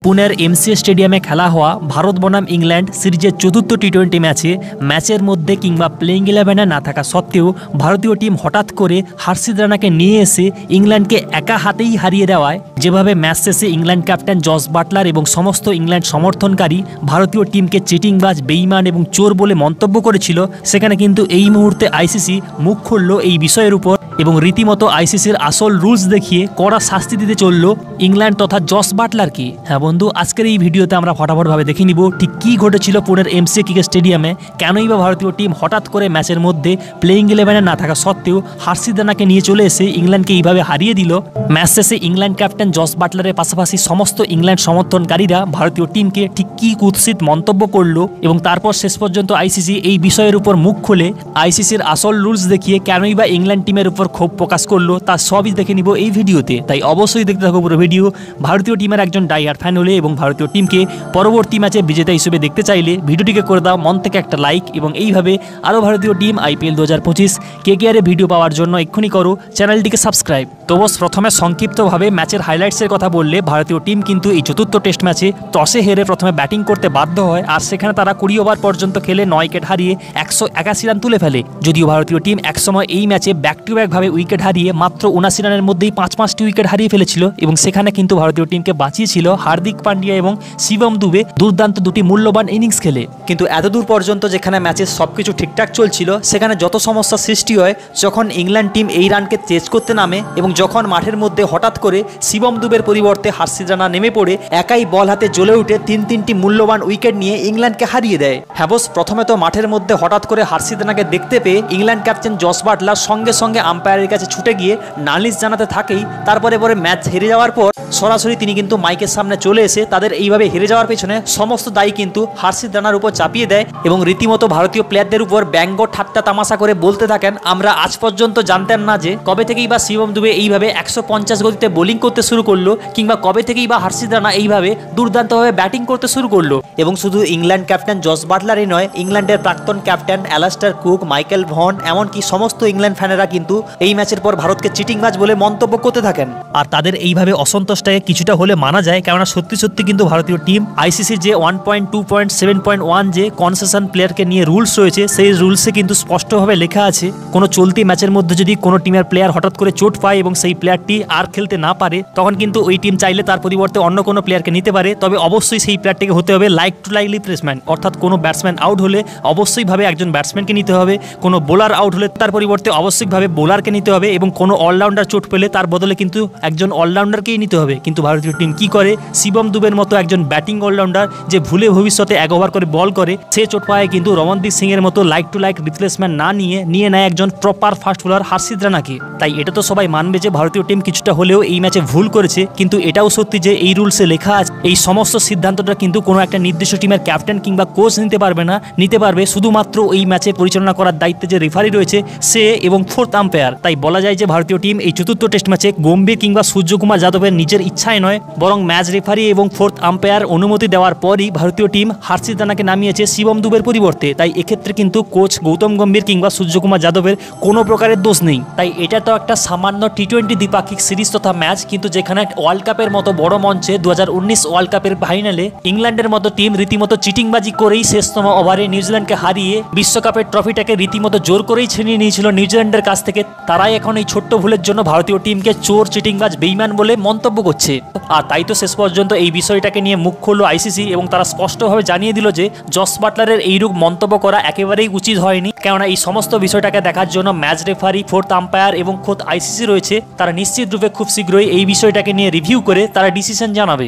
পুনের MCA স্টেডিয়ামে খেলা হওয়া ভারত বনাম ইংল্যান্ড সিরিজের চতুর্থ টি-20 ম্যাচের মধ্যে কিংবা প্লেইং 11-এ না থাকা সত্ত্বেও ভারতীয় টিম হঠাৎ করে হার্ষিদ রানাকে নিয়ে এসে ইংল্যান্ডকে একা হাতেই হারিয়ে দেওয়ায় যেভাবে ম্যাচ শেষে ইংল্যান্ড ক্যাপ্টেন জস বাটলার এবং সমস্ত ইংল্যান্ড সমর্থনকারী ভারতীয় টিমকে চিটিংবাজ, বেইমান এবং চোর বলে মন্তব্য করেছিল, সেখানে কিন্তু এই মুহূর্তে আইসিসি মুখ খুলল এই বিষয়ের উপর এবং রীতিমতো আইসিসির আসল রুলস দেখিয়ে কড়া শাস্তি দিতে চলল ইংল্যান্ড তথা জস বাটলারকে। হ্যাঁ বন্ধু, আজকের এই ভিডিওতে আমরা ফটাফটভাবে দেখে নিব ঠিক কী ঘটেছিল পুনের এমসিএ ক্রিকেট স্টেডিয়ামে, কেনই বা ভারতীয় টিম হঠাৎ করে ম্যাচের মধ্যে প্লেইং 11-এ না থাকা সত্ত্বেও হার্ষিদ রানাকে নিয়ে চলে এসে ইংল্যান্ডকে এইভাবে হারিয়ে দিল। ম্যাচ শেষে ইংল্যান্ড ক্যাপ্টেন জস বাটলারের পাশাপাশি সমস্ত ইংল্যান্ড সমর্থনকারীরা ভারতীয় টিমকে ঠিক কী কুৎসিত মন্তব্য করলো এবং তারপর শেষ পর্যন্ত আইসিসি এই বিষয়ের উপর মুখ খুলে আইসিসির আসল রুলস দেখিয়ে কেনই বা ইংল্যান্ড টিমের উপর ক্ষোভ প্রকাশ করলো তা সবই দেখে নিব এই ভিডিওতে। তাই অবশ্যই দেখতে থাকো পুরো ভিডিও। ভারতীয় টিমের একজন ডাইহার্ড ফ্যান হলে এবং ভারতীয় টিমকে পরবর্তী ম্যাচে বিজেতা হিসেবে দেখতে চাইলে ভিডিওটিকে করে দাও মন থেকে একটা লাইক এবং এইভাবে আরও ভারতীয় টিম আইপিএল 2025 কেকেআর ভিডিও পাওয়ার জন্য এক্ষুনি করো চ্যানেলটিকে সাবস্ক্রাইব। তো বস, প্রথমে সংক্ষিপ্তভাবে ম্যাচের হাইলাইটসের কথা বললে ভারতীয় টিম কিন্তু এই চতুর্থ টেস্ট ম্যাচে টসে হেরে প্রথমে ব্যাটিং করতে বাধ্য হয় আর সেখানে তারা 20 ওভার পর্যন্ত খেলে 9 উইকেট হারিয়ে 181 রান তুলে ফেলে। যদিও ভারতীয় টিম একসময় এই ম্যাচে ব্যাক টু ব্যাক ভাবে উইকেট হারিয়ে মাত্র 79 রানের মধ্যেই 5টি উইকেট হারিয়ে ফেলেছিল এবং সেখানে কিন্তু ভারতীয় টিমকে বাঁচিয়েছিল হার্দিক পান্ডিয়া এবং শিবম দুবে দুর্দান্ত দুটি মূল্যবান ইনিংস খেলে। কিন্তু এতদূর পর্যন্ত যেখানে ম্যাচের সবকিছু ঠিকঠাক চলছিল সেখানে যত সমস্যা সৃষ্টি হয় যখন ইংল্যান্ড টিম এই রানকে চেজ করতে নামে এবং যখন মাঠের মধ্যে হঠাৎ করে শিবম দুবের পরিবর্তে হার্ষিদ রানা নেমে পড়ে একাই বল হাতে জ্বলে উঠে তিনটি মূল্যবান উইকেট নিয়ে ইংল্যান্ডকে হারিয়ে দেয়। হ্যাঁ বস, প্রথমে তো মাঠের মধ্যে হঠাৎ করে হার্ষিদ রানাকে দেখতে পেয়ে ইংল্যান্ড ক্যাপ্টেন জস বাটলার সঙ্গে সঙ্গে আম্পায়ারের কাছে ছুটে গিয়ে নালিশ জানাতে থাকেই। তারপরে ম্যাচ হেরে যাওয়ার পর সরাসরি তিনি কিন্তু মাইকের সামনে চলে এসে তাদের এইভাবে হেরে যাওয়ার পেছনে সমস্ত দায়ী কিন্তু হার্ষিদ রানার উপর চাপিয়ে দেয় এবং রীতিমতো ভারতীয় প্লেয়ারদের উপর ব্যঙ্গ ঠাট্টা তামাশা করে বলতে থাকেন, আমরা আজ পর্যন্ত জানতেন না যে কবে থেকেই বা শিবম দুবে এইভাবে 150 গতিতে বোলিং করতে শুরু করলো কিংবা কবে থেকেই বা হার্ষিদ রানা এইভাবে দুর্দান্তভাবে ব্যাটিং করতে শুরু করলো। এবং শুধু ইংল্যান্ড ক্যাপ্টেন জস বাটলারই নয়, ইংল্যান্ডের প্রাক্তন ক্যাপ্টেন অ্যালাস্টার কুক, মাইকেল ভন, এমনকি সমস্ত ইংল্যান্ড ফ্যানেরা কিন্তু এই ম্যাচের পর ভারতকে চিটিংবাজ বলে মন্তব্য করতে থাকেন। আর তাদের এইভাবে অসন্তোষটাকে কিছুটা হলে মানা যায়, কেননা সত্যি সত্যি কিন্তু ভারতীয় টিম আইসিসির যে 1.2.7.1 যে কনসেশন প্লেয়ারকে নিয়ে রুলস রয়েছে সেই রুলসে কিন্তু স্পষ্টভাবে লেখা আছে কোনো চলতি ম্যাচের মধ্যে যদি কোনো টিমের প্লেয়ার হঠাৎ করে চোট পায় এবং সেই প্লেয়ারটি আর খেলতে না পারে তখন কিন্তু ওই টিম চাইলে তার পরিবর্তে অন্য কোনো প্লেয়ারকে নিতে পারে। তবে অবশ্যই সেই প্লেয়ারটিকে হতে হবে লাইক টু লাইক রিপ্লেসমেন্ট, অর্থাৎ কোনো ব্যাটসম্যান আউট হলে অবশ্যইভাবে একজন ব্যাটসম্যানকে নিতে হবে, কোনো বোলার আউট হলে তার পরিবর্তে অবশ্যইভাবে বোলারকে নিতে হবে এবং কোনো অলরাউন্ডার চোট পেলে তার বদলে কিন্তু একজন অলরাউন্ডারকেই নিতে হবে। কিন্তু ভারতীয় টিম কি করে, শিবম দুবের মতো একজন ব্যাটিং অলরাউন্ডার যে ভুলে ভবিষ্যতে 1 ওভার করে বল করে সে চোট পায় কিন্তু রমনদীপ সিং এর মতো লাইক টু লাইক রিপ্লেসমেন্ট না নিয়ে নেয় একজন প্রপার ফাস্ট বোলার হার্ষিদ রানাকে। তাই এটা তো সবাই মানবে যে ভারতীয় টিম কিছুটা হলেও এই ম্যাচে ভুল করেছে, কিন্তু এটাও সত্যি যে এই রুলসে লেখা আছে এই সমস্ত সিদ্ধান্তটা কিন্তু কোনো একটা নির্দিষ্ট টিমের ক্যাপ্টেন কিংবা কোচ নিতে পারবে না, নিতে পারবে শুধুমাত্র এই ম্যাচে পরিচালনা করার দায়িত্বে যে রেফারি রয়েছে সে এবং 4th আম্পায়ার। তাই বলা যায় যে ভারতীয় টিম এই চতুর্থ টেস্ট ম্যাচে গম্ভীর কিংবা সূর্যকুমার যাদবের নিজের ইচ্ছায় নয় বরং ম্যাচ রেফারি এবং 4th আম্পায়ার অনুমতি দেওয়ার পরই ভারতীয় টিম হার্ষিদ রানাকে নামিয়েছে শিবম দুবের পরিবর্তে। তাই এক্ষেত্রে কিন্তু কোচ গৌতম গম্ভীর কিংবা সূর্যকুমার যাদবের কোনো প্রকারের দোষ নেই। তাই এটা তো একটা সামান্য টি-20 দ্বিপাক্ষিক সিরিজ তথা ম্যাচ, কিন্তু যেখানে ওয়ার্ল্ড কাপের মতো বড় মঞ্চে 2019 ওয়ার্ল্ড কাপের ফাইনালে ইংল্যান্ডের মতো টিম রীতিমতো চিটিংবাজি করেই শেষতম ওভারে নিউজিল্যান্ডকে হারিয়ে বিশ্বকাপের ট্রফিটাকে রীতিমতো জোর করেই ছিনিয়ে নিয়েছিল নিউজিল্যান্ডের কাছ থেকে, তারাই এখন এই ছোট্ট ভুলের জন্য ভারতীয় টিমকে চোর, চিটিংবাজ, বেইমান বলে মন্তব্য করছে। আর তাই তো শেষ পর্যন্ত এই বিষয়টাকে নিয়ে মুখ খুলল আইসিসি এবং তারা স্পষ্টভাবে জানিয়ে দিল যে জস বাটলারের এইরূপ মন্তব্য করা একেবারেই উচিত হয়নি, কেননা এই সমস্ত বিষয়টাকে দেখার জন্য ম্যাচ রেফারি, 4th আম্পায়ার এবং খোদ আইসিসি রয়েছে, তারা নিশ্চিত রূপে খুব শীঘ্রই এই বিষয়টাকে নিয়ে রিভিউ করে তারা ডিসিশন জানাবে।